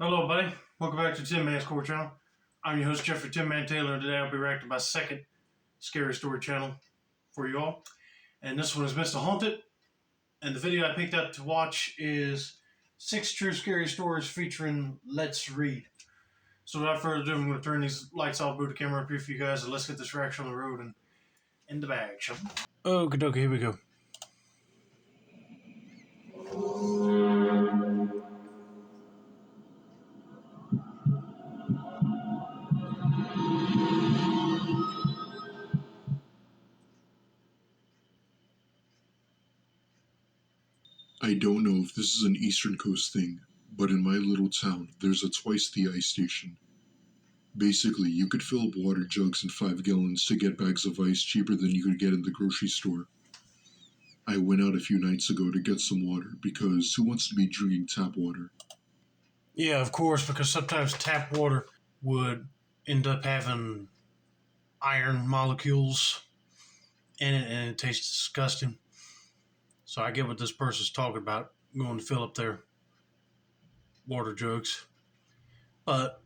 Hello, buddy. Welcome back to Tin Man's Core Channel. I'm your host, Jeffrey Tin Man Taylor, and today I'll be reacting my second scary story channel for you all. And this one is Mr. Haunted. And the video I picked up to watch is 6 True Scary Stories featuring Let's Read. So without further ado, I'm going to turn these lights off, boot the camera up here for you guys, and let's get this reaction on the road and in the bag, shall we? Okie dokie, here we go. I don't know if this is an Eastern Coast thing, but in my little town, there's a twice the ice station. Basically, you could fill up water jugs in 5 gallons to get bags of ice cheaper than you could get in the grocery store. I went out a few nights ago to get some water because who wants to be drinking tap water? Yeah, of course, because sometimes tap water would end up having iron molecules in it and it tastes disgusting. So I get what this person's talking about, going to fill up their water jugs. But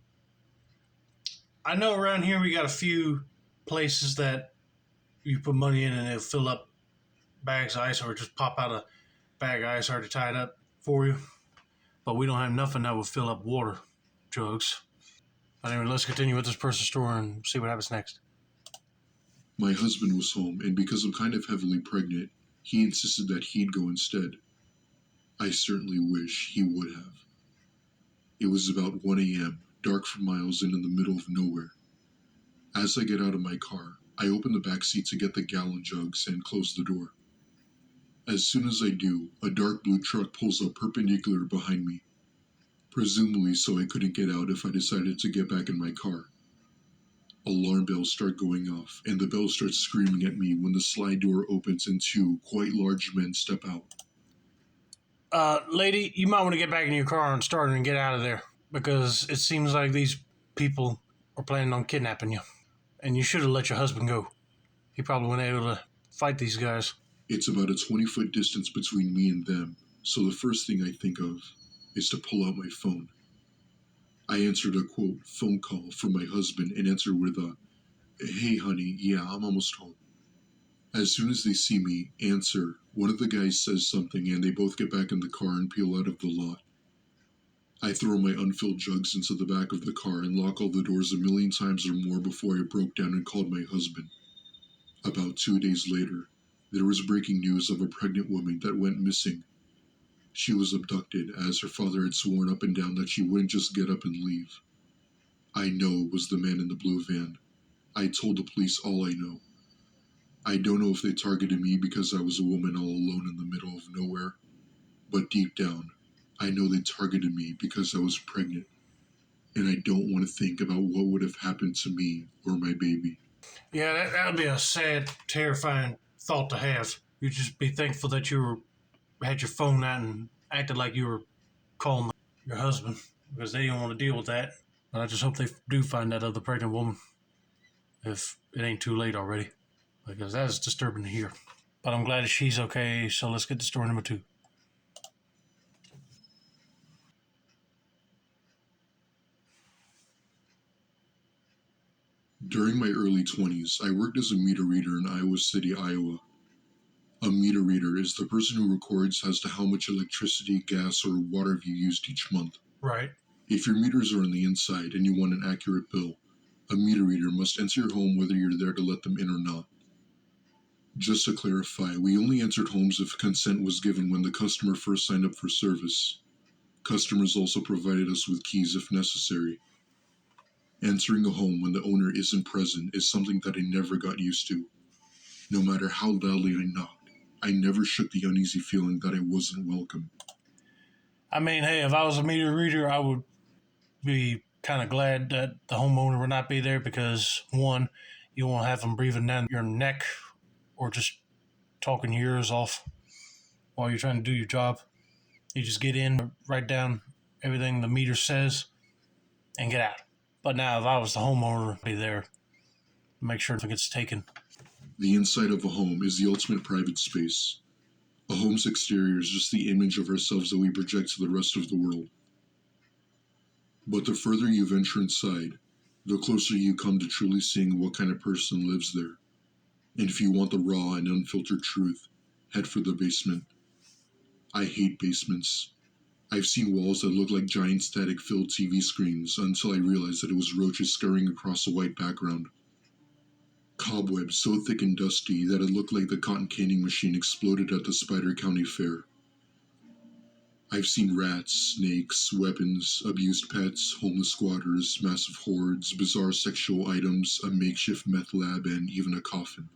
I know around here we got a few places that you put money in and they'll fill up bags of ice or just pop out a bag of ice already tied up for you. But we don't have nothing that will fill up water jugs. Anyway, let's continue with this person's story and see what happens next. My husband was home, and because I'm kind of heavily pregnant, he insisted that he'd go instead. I certainly wish he would have. It was about 1 a.m., dark for miles and in the middle of nowhere. As I get out of my car, I open the back seat to get the gallon jugs and close the door. As soon as I do, a dark blue truck pulls up perpendicular behind me, presumably so I couldn't get out if I decided to get back in my car. Alarm bells start going off, and the bell starts screaming at me when the slide door opens and 2 quite large men step out. Lady, you might want to get back in your car and start and get out of there, because it seems like these people are planning on kidnapping you. And you should have let your husband go. He probably wasn't able to fight these guys. It's about a 20-foot distance between me and them, so the first thing I think of is to pull out my phone. I answered a quote phone call from my husband and answered with a, "Hey honey, yeah, I'm almost home." As soon as they see me answer, one of the guys says something and they both get back in the car and peel out of the lot. I throw my unfilled jugs into the back of the car and lock all the doors a million times or more before I broke down and called my husband. About 2 days later, there was breaking news of a pregnant woman that went missing. She was abducted, as her father had sworn up and down that she wouldn't just get up and leave. I know it was the man in the blue van. I told the police all I know. I don't know if they targeted me because I was a woman all alone in the middle of nowhere, but deep down, I know they targeted me because I was pregnant, and I don't want to think about what would have happened to me or my baby. Yeah, that would be a sad, terrifying thought to have. You'd just be thankful that you had your phone out and acted like you were calling your husband, because they don't want to deal with that. But I just hope they do find that other pregnant woman, if it ain't too late already, because that is disturbing to hear. But I'm glad that she's okay, so let's get to story number 2. During my early 20s, I worked as a meter reader in Iowa City, Iowa. A meter reader is the person who records as to how much electricity, gas, or water you used each month. Right. If your meters are on the inside and you want an accurate bill, a meter reader must enter your home whether you're there to let them in or not. Just to clarify, we only entered homes if consent was given when the customer first signed up for service. Customers also provided us with keys if necessary. Entering a home when the owner isn't present is something that I never got used to. No matter how loudly I knocked, I never shook the uneasy feeling that I wasn't welcome. I mean, hey, if I was a meter reader, I would be kind of glad that the homeowner would not be there, because, one, you won't have them breathing down your neck or just talking your ears off while you're trying to do your job. You just get in, write down everything the meter says, and get out. But now, if I was the homeowner, I'd be there to make sure it gets taken. The inside of a home is the ultimate private space. A home's exterior is just the image of ourselves that we project to the rest of the world. But the further you venture inside, the closer you come to truly seeing what kind of person lives there. And if you want the raw and unfiltered truth, head for the basement. I hate basements. I've seen walls that look like giant static-filled TV screens until I realized that it was roaches scurrying across a white background. Cobwebs so thick and dusty that it looked like the cotton canning machine exploded at the Spider County Fair. I've seen rats, snakes, weapons, abused pets, homeless squatters, massive hordes, bizarre sexual items, a makeshift meth lab, and even a coffin.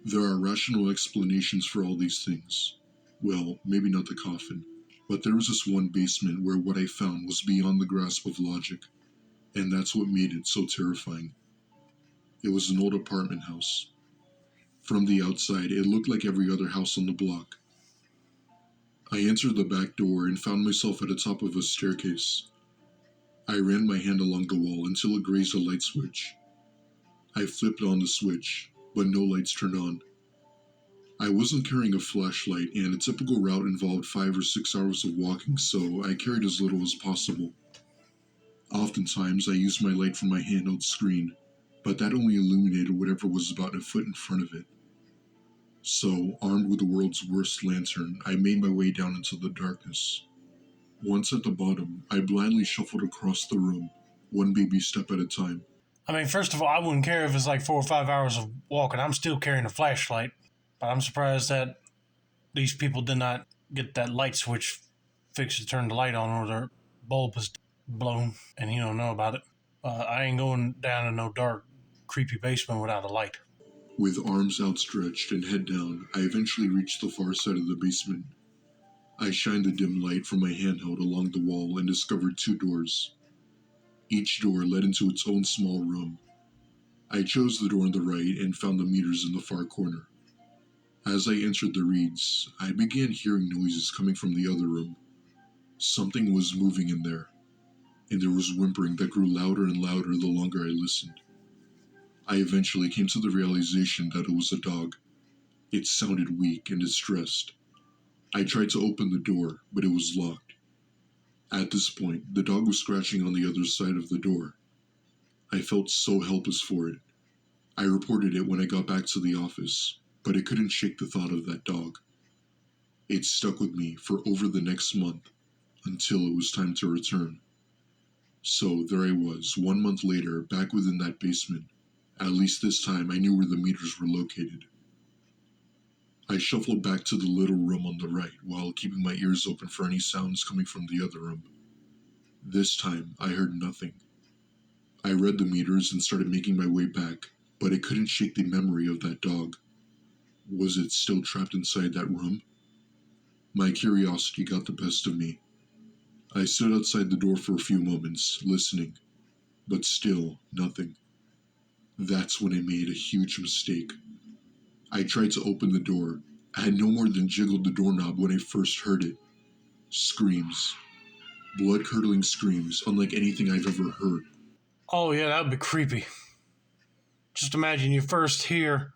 There are rational explanations for all these things. Well, maybe not the coffin, but there was this one basement where what I found was beyond the grasp of logic, and that's what made it so terrifying. It was an old apartment house. From the outside, it looked like every other house on the block. I entered the back door and found myself at the top of a staircase. I ran my hand along the wall until it grazed a light switch. I flipped on the switch, but no lights turned on. I wasn't carrying a flashlight, and a typical route involved 5 or 6 hours of walking, so I carried as little as possible. Oftentimes, I used my light from my handheld screen, but that only illuminated whatever was about a foot in front of it. So, armed with the world's worst lantern, I made my way down into the darkness. Once at the bottom, I blindly shuffled across the room, one baby step at a time. I mean, first of all, I wouldn't care if it's like 4 or 5 hours of walking. I'm still carrying a flashlight. But I'm surprised that these people did not get that light switch fixed to turn the light on, or their bulb is blown and you don't know about it. I ain't going down in no dark, creepy basement without a light. With arms outstretched and head down, I eventually reached the far side of the basement. I shined the dim light from my handheld along the wall and discovered 2 doors. Each door led into its own small room. I chose the door on the right and found the meters in the far corner. As I entered the reeds, I began hearing noises coming from the other room. Something was moving in there, and there was whimpering that grew louder and louder the longer I listened. I eventually came to the realization that it was a dog. It sounded weak and distressed. I tried to open the door, but it was locked. At this point, the dog was scratching on the other side of the door. I felt so helpless for it. I reported it when I got back to the office, but I couldn't shake the thought of that dog. It stuck with me for over the next month, until it was time to return. So there I was, 1 month later, back within that basement. At least this time I knew where the meters were located. I shuffled back to the little room on the right while keeping my ears open for any sounds coming from the other room. This time I heard nothing. I read the meters and started making my way back, but I couldn't shake the memory of that dog. Was it still trapped inside that room? My curiosity got the best of me. I stood outside the door for a few moments, listening, but still nothing. That's when I made a huge mistake. I tried to open the door. I had no more than jiggled the doorknob when I first heard it. Screams. Blood-curdling screams, unlike anything I've ever heard. Oh, yeah, that would be creepy. Just imagine you first hear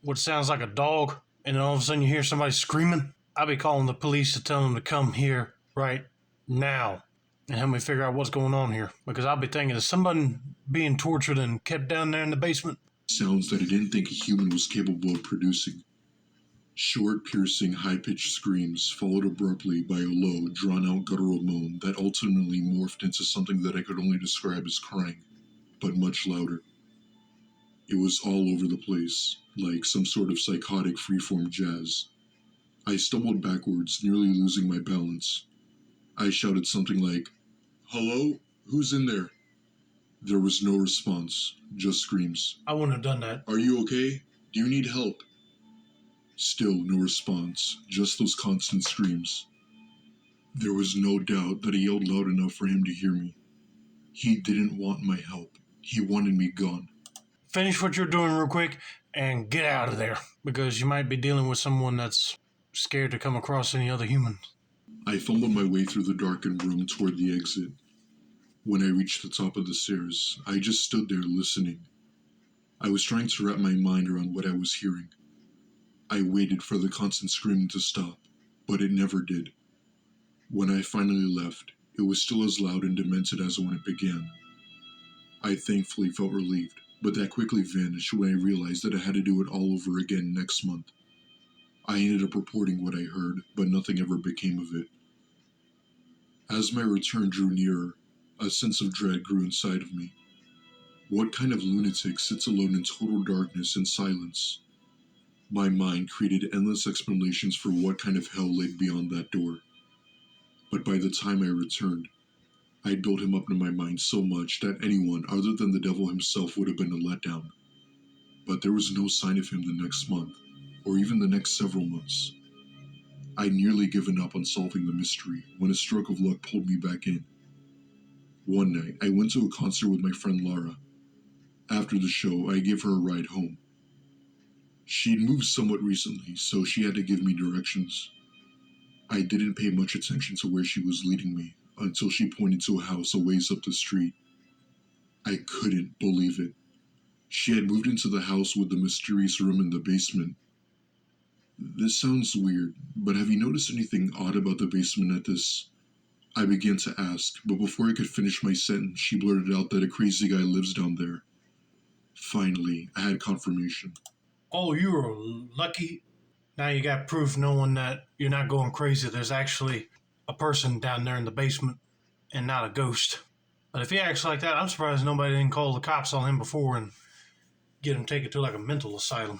what sounds like a dog, and then all of a sudden you hear somebody screaming. I'd be calling the police to tell them to come here right now and help me figure out what's going on here. Because I'll be thinking, is somebody being tortured and kept down there in the basement? Sounds that I didn't think a human was capable of producing. Short, piercing, high-pitched screams, followed abruptly by a low, drawn-out guttural moan that ultimately morphed into something that I could only describe as crying, but much louder. It was all over the place, like some sort of psychotic freeform jazz. I stumbled backwards, nearly losing my balance. I shouted something like, "Hello? Who's in there?" There was no response, just screams. I wouldn't have done that. "Are you okay? Do you need help?" Still no response, just those constant screams. There was no doubt that I yelled loud enough for him to hear me. He didn't want my help. He wanted me gone. Finish what you're doing real quick and get out of there, because you might be dealing with someone that's scared to come across any other human. I fumbled my way through the darkened room toward the exit. When I reached the top of the stairs, I just stood there listening. I was trying to wrap my mind around what I was hearing. I waited for the constant screaming to stop, but it never did. When I finally left, It was still as loud and demented as when it began. I thankfully felt relieved, but that quickly vanished when I realized that I had to do it all over again next month. I ended up reporting what I heard, but nothing ever became of it. As my return drew nearer, a sense of dread grew inside of me. What kind of lunatic sits alone in total darkness and silence? My mind created endless explanations for what kind of hell lay beyond that door. But by the time I returned, I had built him up in my mind so much that anyone other than the devil himself would have been a letdown. But there was no sign of him the next month, or even the next several months. I'd nearly given up on solving the mystery when a stroke of luck pulled me back in. One night, I went to a concert with my friend Laura. After the show, I gave her a ride home. She'd moved somewhat recently, so she had to give me directions. I didn't pay much attention to where she was leading me until she pointed to a house a ways up the street. I couldn't believe it. She had moved into the house with the mysterious room in the basement. This sounds weird, but have you noticed anything odd about the basement at this? I began to ask, but before I could finish my sentence, she blurted out that a crazy guy lives down there. Finally, I had confirmation. Oh, you were lucky. Now you got proof knowing that you're not going crazy. There's actually a person down there in the basement and not a ghost. But if he acts like that, I'm surprised nobody didn't call the cops on him before and get him taken to like a mental asylum.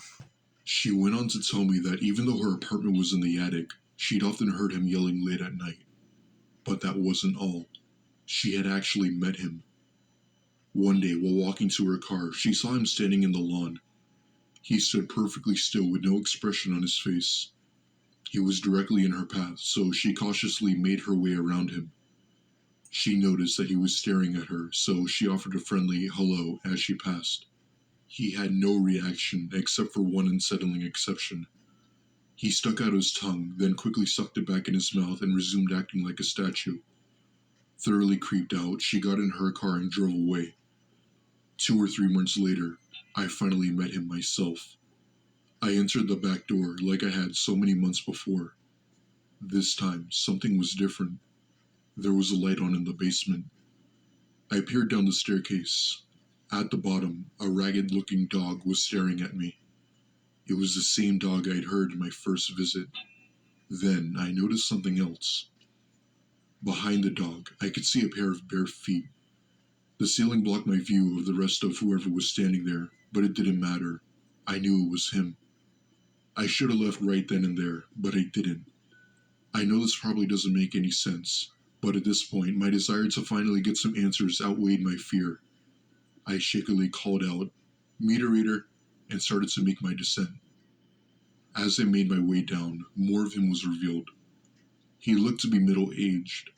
She went on to tell me that even though her apartment was in the attic, she'd often heard him yelling late at night. But that wasn't all. She had actually met him. One day, while walking to her car, she saw him standing in the lawn. He stood perfectly still with no expression on his face. He was directly in her path, so she cautiously made her way around him. She noticed that he was staring at her, so she offered a friendly hello as she passed. He had no reaction except for one unsettling exception. He stuck out his tongue, then quickly sucked it back in his mouth and resumed acting like a statue. Thoroughly creeped out, she got in her car and drove away. 2 or 3 months later, I finally met him myself. I entered the back door like I had so many months before. This time, something was different. There was a light on in the basement. I peered down the staircase. At the bottom, a ragged-looking dog was staring at me. It was the same dog I'd heard in my first visit. Then I noticed something else. Behind the dog, I could see a pair of bare feet. The ceiling blocked my view of the rest of whoever was standing there, but it didn't matter. I knew it was him. I should have left right then and there, but I didn't. I know this probably doesn't make any sense, but at this point, my desire to finally get some answers outweighed my fear. I shakily called out, "Meter reader," and started to make my descent. As I made my way down, more of him was revealed. He looked to be middle-aged.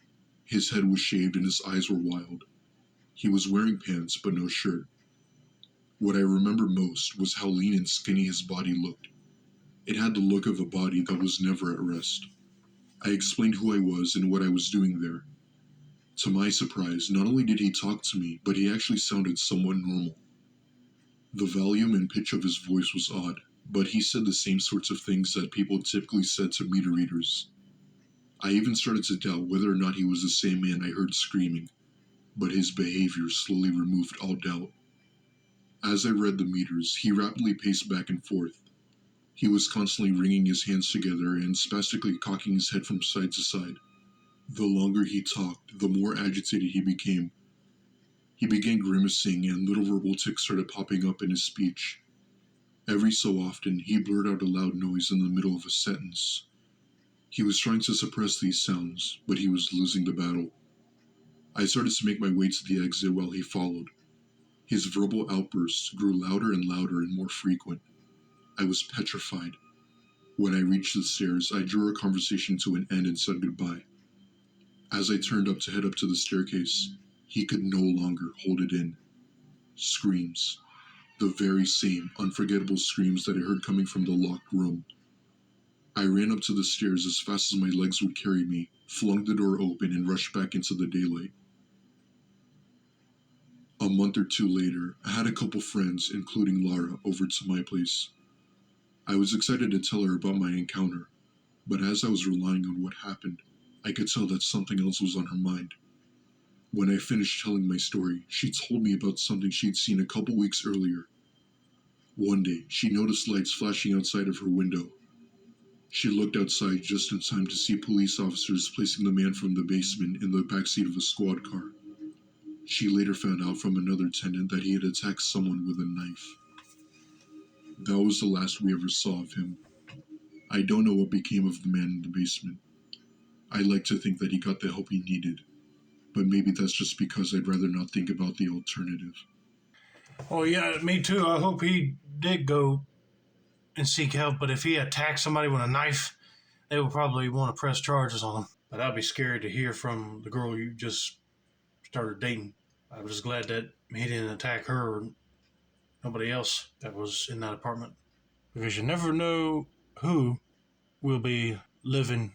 His head was shaved and his eyes were wild. He was wearing pants, but no shirt. What I remember most was how lean and skinny his body looked. It had the look of a body that was never at rest. I explained who I was and what I was doing there. To my surprise, not only did he talk to me, but he actually sounded somewhat normal. The volume and pitch of his voice was odd, but he said the same sorts of things that people typically said to meter readers. I even started to doubt whether or not he was the same man I heard screaming, but his behavior slowly removed all doubt. As I read the meters, he rapidly paced back and forth. He was constantly wringing his hands together and spastically cocking his head from side to side. The longer he talked, the more agitated he became. He began grimacing and little verbal tics started popping up in his speech. Every so often, he blurted out a loud noise in the middle of a sentence. He was trying to suppress these sounds, but he was losing the battle. I started to make my way to the exit while he followed. His verbal outbursts grew louder and louder and more frequent. I was petrified. When I reached the stairs, I drew our conversation to an end and said goodbye. As I turned up to head up to the staircase, he could no longer hold it in. Screams. The very same unforgettable screams that I heard coming from the locked room. I ran up to the stairs as fast as my legs would carry me, flung the door open, and rushed back into the daylight. A month or two later, I had a couple friends, including Lara, over to my place. I was excited to tell her about my encounter, but as I was relying on what happened, I could tell that something else was on her mind. When I finished telling my story, she told me about something she'd seen a couple weeks earlier. One day, she noticed lights flashing outside of her window. She looked outside just in time to see police officers placing the man from the basement in the backseat of a squad car. She later found out from another tenant that he had attacked someone with a knife. That was the last we ever saw of him. I don't know what became of the man in the basement. I like to think that he got the help he needed, but maybe that's just because I'd rather not think about the alternative. Oh, yeah, me too. I hope he did go and seek help, but if he attacked somebody with a knife, they would probably want to press charges on him. But that'd be scary to hear from the girl you just started dating. I was just glad that he didn't attack her or nobody else that was in that apartment. Because you never know who will be living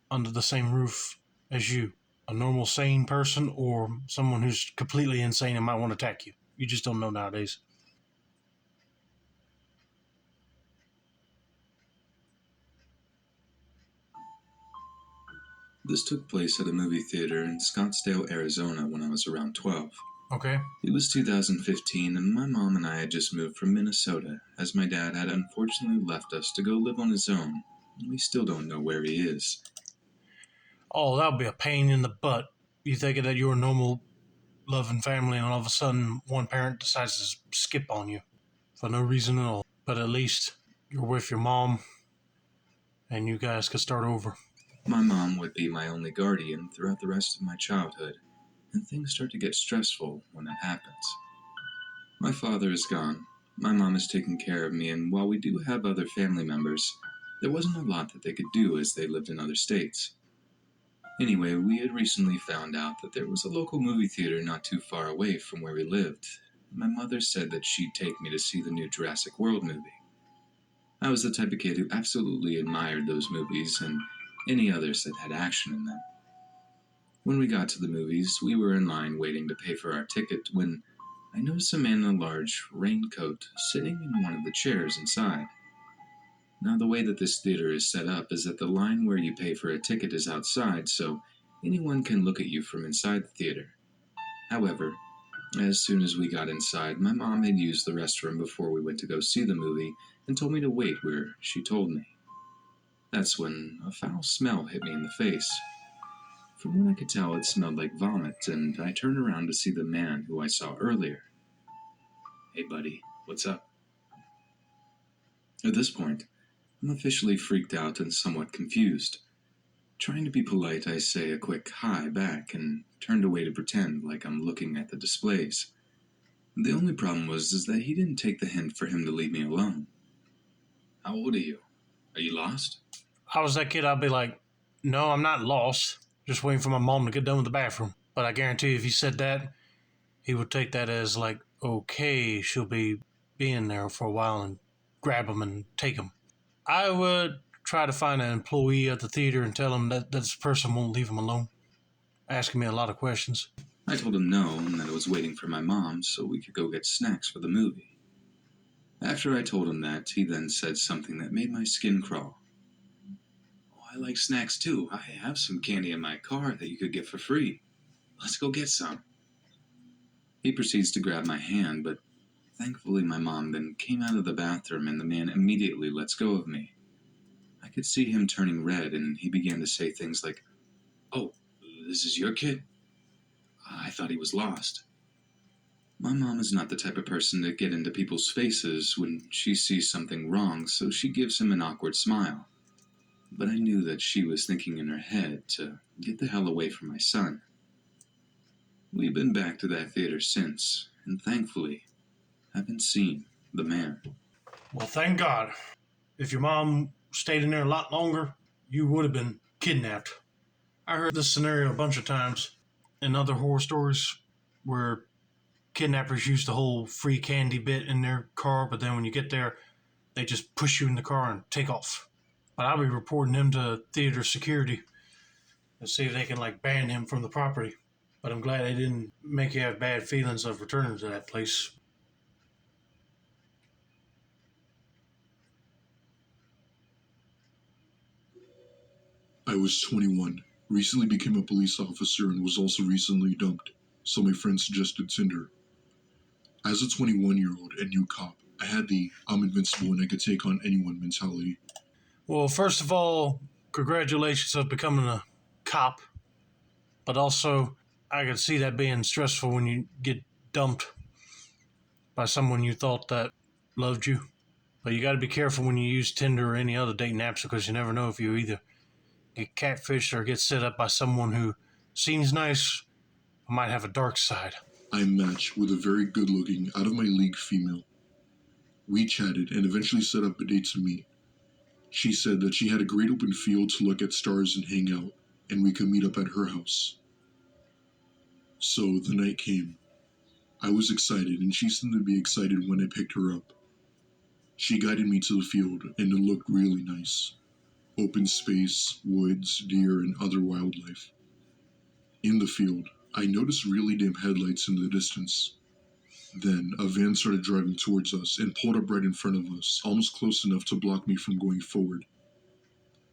under the same roof as you. A normal, sane person or someone who's completely insane and might want to attack you. You just don't know nowadays. This took place at a movie theater in Scottsdale, Arizona when I was around 12. Okay. It was 2015 and my mom and I had just moved from Minnesota as my dad had unfortunately left us to go live on his own. We still don't know where he is. Oh, that would be a pain in the butt. You think that you're a normal, loving family and all of a sudden one parent decides to skip on you for no reason at all. But at least you're with your mom and you guys could start over. My mom would be my only guardian throughout the rest of my childhood, and things start to get stressful when that happens. My father is gone, my mom is taking care of me, and while we do have other family members, there wasn't a lot that they could do as they lived in other states. Anyway, we had recently found out that there was a local movie theater not too far away from where we lived. My mother said that she'd take me to see the new Jurassic World movie. I was the type of kid who absolutely admired those movies and any others that had action in them. When we got to the movies, we were in line waiting to pay for our ticket when I noticed a man in a large raincoat sitting in one of the chairs inside. Now, the way that this theater is set up is that the line where you pay for a ticket is outside, so anyone can look at you from inside the theater. However, as soon as we got inside, my mom had used the restroom before we went to go see the movie and told me to wait where she told me. That's when a foul smell hit me in the face. From what I could tell, it smelled like vomit, and I turned around to see the man who I saw earlier. Hey buddy, what's up? At this point, I'm officially freaked out and somewhat confused. Trying to be polite, I say a quick hi back and turned away to pretend like I'm looking at the displays. The only problem was that he didn't take the hint for him to leave me alone. How old are you? Are you lost? I was that kid, I'd be like, no, I'm not lost. Just waiting for my mom to get done with the bathroom. But I guarantee you, if he said that, he would take that as like, okay, she'll be being there for a while and grab him and take him. I would try to find an employee at the theater and tell him that this person won't leave him alone, asking me a lot of questions. I told him no and that I was waiting for my mom so we could go get snacks for the movie. After I told him that, he then said something that made my skin crawl. Oh, I like snacks too. I have some candy in my car that you could get for free. Let's go get some. He proceeds to grab my hand, but thankfully my mom then came out of the bathroom and the man immediately lets go of me. I could see him turning red and he began to say things like, "Oh, this is your kid? I thought he was lost." My mom is not the type of person to get into people's faces when she sees something wrong, so she gives him an awkward smile. But I knew that she was thinking in her head to get the hell away from my son. We've been back to that theater since, and thankfully, haven't seen the man. Well, thank God. If your mom stayed in there a lot longer, you would have been kidnapped. I heard this scenario a bunch of times in other horror stories where kidnappers use the whole free candy bit in their car, but then when you get there, they just push you in the car and take off. But I'll be reporting him to theater security and see if they can ban him from the property. But I'm glad they didn't make you have bad feelings of returning to that place. I was 21 Recently became a police officer and was also recently dumped, so my friend suggested Tinder. As a 21-year-old and new cop, I had the I'm invincible and I could take on anyone mentality. Well, first of all, congratulations of becoming a cop, but also I could see that being stressful when you get dumped by someone you thought that loved you. But you got to be careful when you use Tinder or any other dating apps because you never know if you either get catfished or get set up by someone who seems nice or might have a dark side. I matched with a very good-looking, out-of-my-league female. We chatted and eventually set up a date to meet. She said that she had a great open field to look at stars and hang out, and we could meet up at her house. So the night came. I was excited, and she seemed to be excited when I picked her up. She guided me to the field, and it looked really nice. Open space, woods, deer, and other wildlife. In the field, I noticed really dim headlights in the distance. Then, a van started driving towards us and pulled up right in front of us, almost close enough to block me from going forward.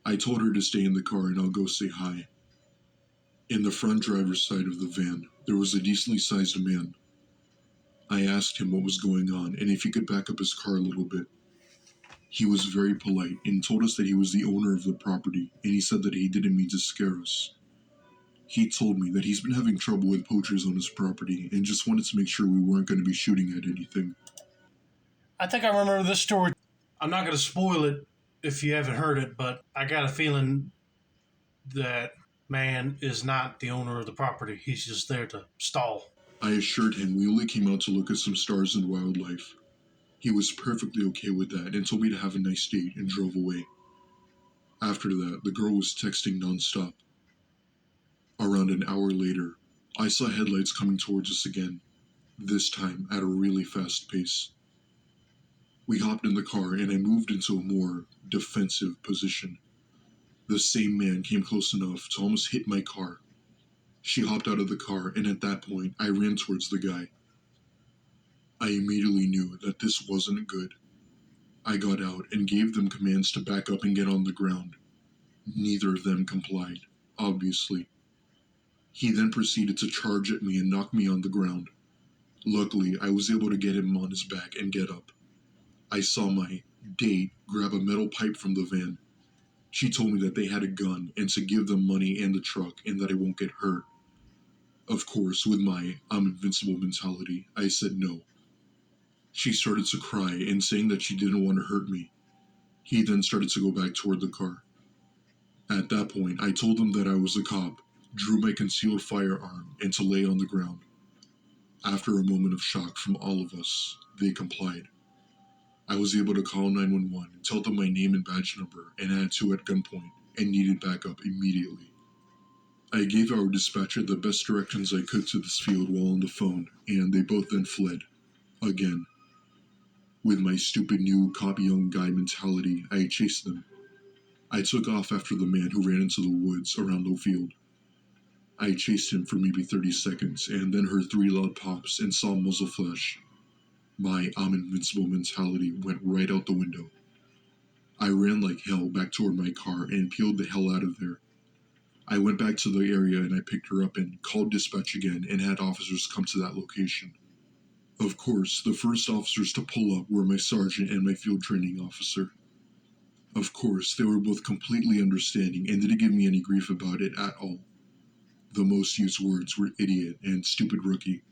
I told her to stay in the car and I'll go say hi. In the front driver's side of the van, there was a decently sized man. I asked him what was going on and if he could back up his car a little bit. He was very polite and told us that he was the owner of the property, and he said that he didn't mean to scare us. He told me that he's been having trouble with poachers on his property and just wanted to make sure we weren't going to be shooting at anything. I think I remember this story. I'm not going to spoil it if you haven't heard it, but I got a feeling that man is not the owner of the property. He's just there to stall. I assured him we only came out to look at some stars and wildlife. He was perfectly okay with that and told me to have a nice date and drove away. After that, the girl was texting nonstop. Around an hour later, I saw headlights coming towards us again, this time at a really fast pace. We hopped in the car and I moved into a more defensive position. The same man came close enough to almost hit my car. She hopped out of the car, and at that point, I ran towards the guy. I immediately knew that this wasn't good. I got out and gave them commands to back up and get on the ground. Neither of them complied, obviously. He then proceeded to charge at me and knock me on the ground. Luckily, I was able to get him on his back and get up. I saw my date grab a metal pipe from the van. She told me that they had a gun and to give them money and the truck and that I won't get hurt. Of course, with my I'm invincible mentality, I said no. She started to cry and saying that she didn't want to hurt me. He then started to go back toward the car. At that point, I told them that I was a cop, drew my concealed firearm, and to lay on the ground. After a moment of shock from all of us, they complied. I was able to call 911 and tell them my name and badge number and had two at gunpoint and needed backup immediately. I gave our dispatcher the best directions I could to this field while on the phone, and they both then fled. Again. With my stupid new cop young guy mentality, I chased them. I took off after the man who ran into the woods around the field. I chased him for maybe 30 seconds and then heard 3 loud pops and saw muzzle flash. My I'm invincible mentality went right out the window. I ran like hell back toward my car and peeled the hell out of there. I went back to the area and I picked her up and called dispatch again and had officers come to that location. Of course, the first officers to pull up were my sergeant and my field training officer. Of course, they were both completely understanding and didn't give me any grief about it at all. The most used words were idiot and stupid rookie.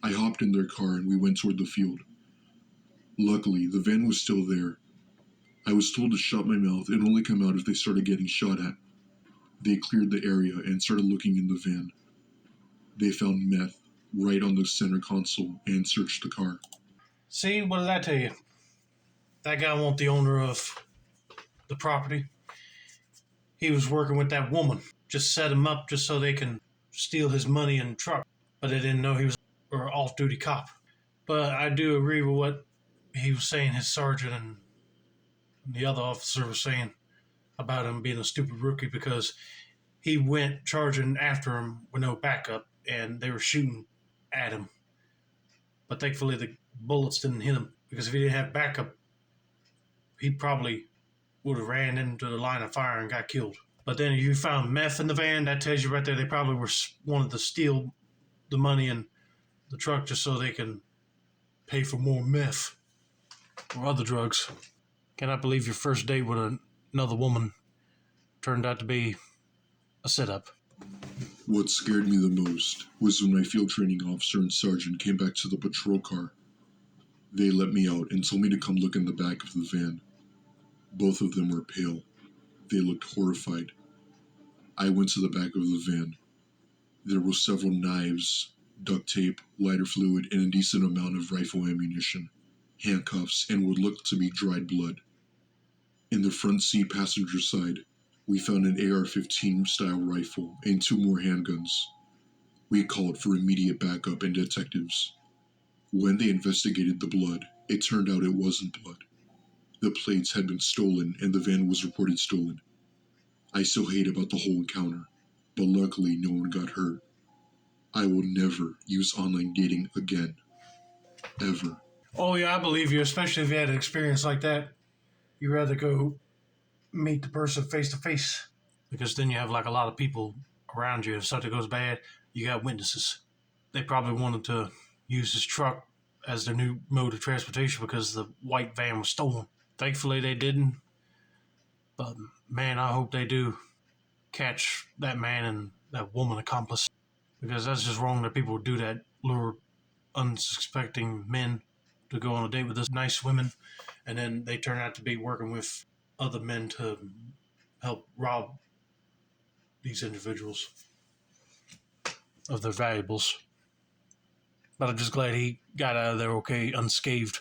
I hopped in their car and we went toward the field. Luckily, the van was still there. I was told to shut my mouth and only come out if they started getting shot at. They cleared the area and started looking in the van. They found meth right on the center console and searched the car. See, what did I tell you? That guy wasn't the owner of the property. He was working with that woman. Just set him up just so they can steal his money and truck. But they didn't know he was an off-duty cop. But I do agree with what he was saying, his sergeant and the other officer was saying about him being a stupid rookie because he went charging after him with no backup and they were shooting at him. But thankfully the bullets didn't hit him because if he didn't have backup, he probably would have ran into the line of fire and got killed. But then if you found meth in the van, that tells you right there they probably wanted to steal the money in the truck just so they can pay for more meth or other drugs. Cannot believe your first date with another woman turned out to be a setup. What scared me the most was when my field training officer and sergeant came back to the patrol car. They let me out and told me to come look in the back of the van. Both of them were pale. They looked horrified. I went to the back of the van. There were several knives, duct tape, lighter fluid, and a decent amount of rifle ammunition, handcuffs, and what looked to be dried blood. In the front seat passenger side, we found an AR-15 style rifle and 2 more handguns. We called for immediate backup and detectives. When they investigated the blood, it turned out it wasn't blood. The plates had been stolen and the van was reported stolen. I still hate about the whole encounter, but luckily no one got hurt. I will never use online dating again. Ever. Oh, yeah, I believe you, especially if you had an experience like that. You'd rather go meet the person face to face because then you have like a lot of people around you. If something goes bad, you got witnesses. They probably wanted to use this truck as their new mode of transportation because the white van was stolen. Thankfully, they didn't. But man, I hope they do catch that man and that woman accomplice because that's just wrong that people would do that, lure unsuspecting men to go on a date with this nice women, and then they turn out to be working with other men to help rob these individuals of their valuables. But I'm just glad he got out of there okay, unscathed.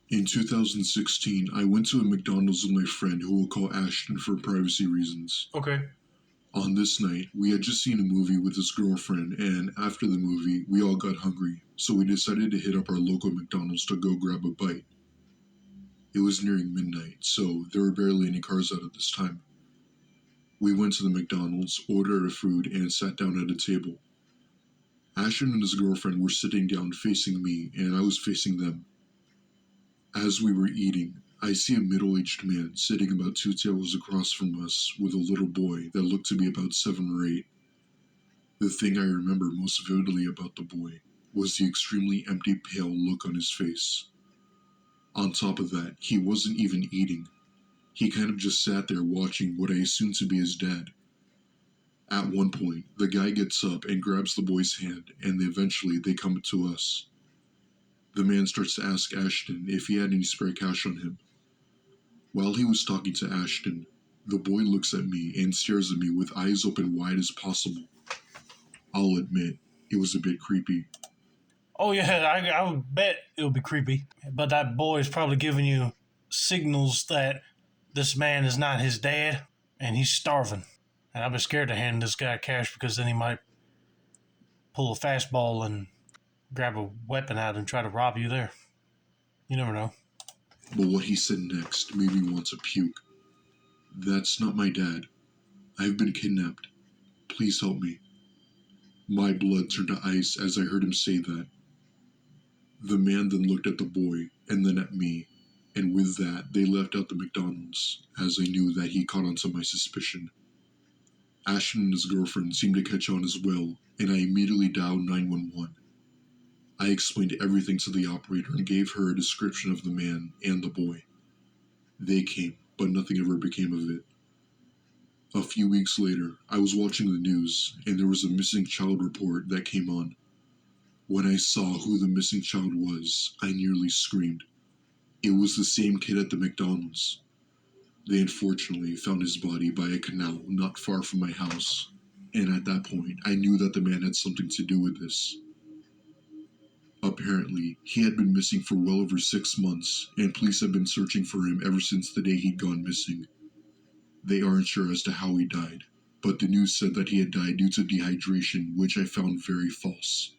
In 2016, I went to a McDonald's with my friend who we'll call Ashton for privacy reasons. Okay. On this night, we had just seen a movie with his girlfriend, and after the movie, we all got hungry, so we decided to hit up our local McDonald's to go grab a bite. It was nearing midnight, so there were barely any cars out at this time. We went to the McDonald's, ordered our food, and sat down at a table. Ashton and his girlfriend were sitting down facing me, and I was facing them. As we were eating, I see a middle-aged man sitting about 2 tables across from us with a little boy that looked to be about 7 or 8. The thing I remember most vividly about the boy was the extremely empty, pale look on his face. On top of that, he wasn't even eating. He kind of just sat there watching what I assumed to be his dad. At one point, the guy gets up and grabs the boy's hand, and eventually they come to us. The man starts to ask Ashton if he had any spare cash on him. While he was talking to Ashton, the boy looks at me and stares at me with eyes open wide as possible. I'll admit, it was a bit creepy. Oh, yeah, I would bet it would be creepy. But that boy is probably giving you signals that this man is not his dad and he's starving. And I've been scared to hand this guy cash because then he might pull a fastball and grab a weapon out and try to rob you there. You never know. But what he said next made me want to puke. That's not my dad. I've been kidnapped. Please help me. My blood turned to ice as I heard him say that. The man then looked at the boy and then at me, and with that, they left out the McDonald's, as I knew that he caught on to my suspicion. Ashton and his girlfriend seemed to catch on as well, and I immediately dialed 911. I explained everything to the operator and gave her a description of the man and the boy. They came, but nothing ever became of it. A few weeks later, I was watching the news, and there was a missing child report that came on. When I saw who the missing child was, I nearly screamed. It was the same kid at the McDonald's. They unfortunately found his body by a canal not far from my house, and at that point, I knew that the man had something to do with this. Apparently, he had been missing for well over 6 months, and police have been searching for him ever since the day he'd gone missing. They aren't sure as to how he died, but the news said that he had died due to dehydration, which I found very false.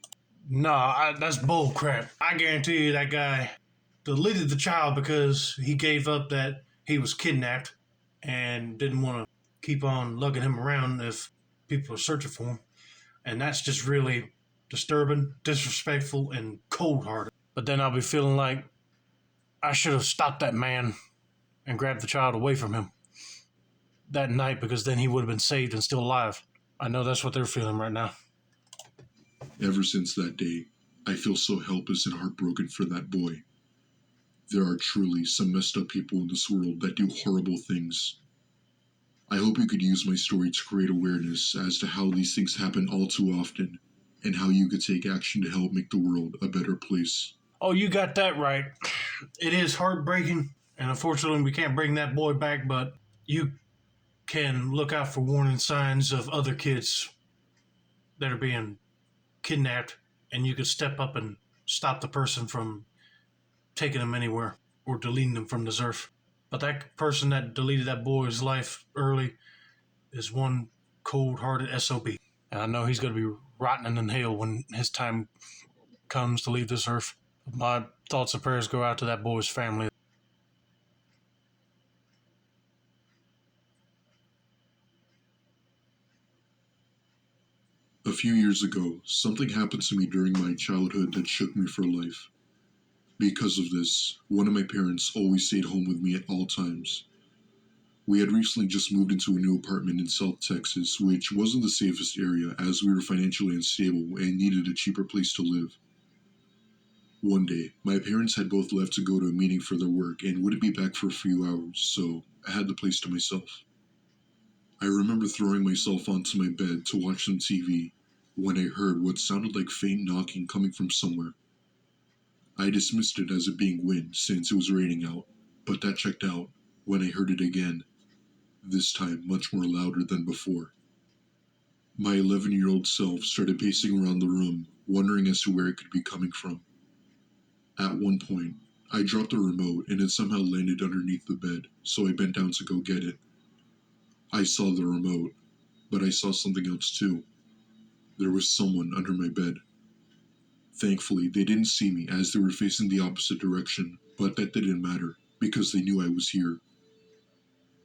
Nah, that's bull crap. I guarantee you that guy deleted the child because he gave up that he was kidnapped and didn't want to keep on lugging him around if people are searching for him. And that's just really disturbing, disrespectful, and cold-hearted. But then I'll be feeling like I should have stopped that man and grabbed the child away from him that night, because then he would have been saved and still alive. I know that's what they're feeling right now. Ever since that day, I feel so helpless and heartbroken for that boy. There are truly some messed up people in this world that do horrible things. I hope you could use my story to create awareness as to how these things happen all too often, and how you could take action to help make the world a better place. Oh, you got that right. It is heartbreaking, and unfortunately we can't bring that boy back, but you can look out for warning signs of other kids that are being kidnapped, and you can step up and stop the person from taking them anywhere or deleting them from this earth. But that person that deleted that boy's life early is one cold-hearted SOB. And I know he's going to be rotting in hell when his time comes to leave this earth. My thoughts and prayers go out to that boy's family. A few years ago, something happened to me during my childhood that shook me for life. Because of this, one of my parents always stayed home with me at all times. We had recently just moved into a new apartment in South Texas, which wasn't the safest area as we were financially unstable and needed a cheaper place to live. One day, my parents had both left to go to a meeting for their work and wouldn't be back for a few hours, so I had the place to myself. I remember throwing myself onto my bed to watch some TV when I heard what sounded like faint knocking coming from somewhere. I dismissed it as it being wind since it was raining out, but that checked out when I heard it again, this time much more louder than before. My 11-year-old self started pacing around the room, wondering as to where it could be coming from. At one point, I dropped the remote and it somehow landed underneath the bed, so I bent down to go get it. I saw the remote, but I saw something else too. There was someone under my bed. Thankfully, they didn't see me as they were facing the opposite direction, but that didn't matter because they knew I was here.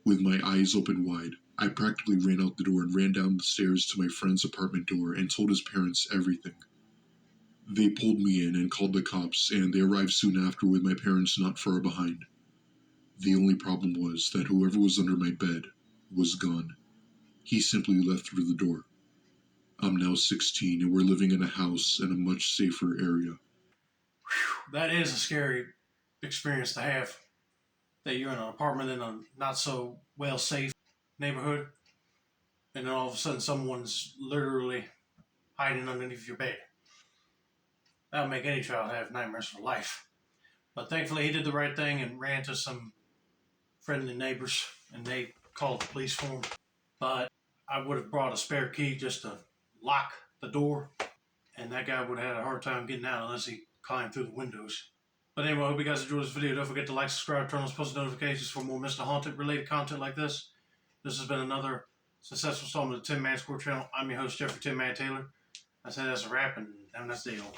With my eyes open wide, I practically ran out the door and ran down the stairs to my friend's apartment door and told his parents everything. They pulled me in and called the cops, and they arrived soon after with my parents not far behind. The only problem was that whoever was under my bed was gone. He simply left through the door. I'm now 16 and we're living in a house in a much safer area. That is a scary experience to have. That you're in an apartment in a not so well safe neighborhood, and then all of a sudden someone's literally hiding underneath your bed. That would make any child have nightmares for life. But thankfully he did the right thing and ran to some friendly neighbors, and they called the police for him. But I would have brought a spare key just to lock the door, and that guy would have had a hard time getting out unless he climbed through the windows. But anyway, I hope you guys enjoyed this video. Don't forget to like, subscribe, turn on post notifications for more Mr. Haunted related content like this. This has been another successful installment of the Tin Man Square channel. I'm your host, Jeffrey Tin Man Taylor. I say that's a wrap, and have a nice day, all.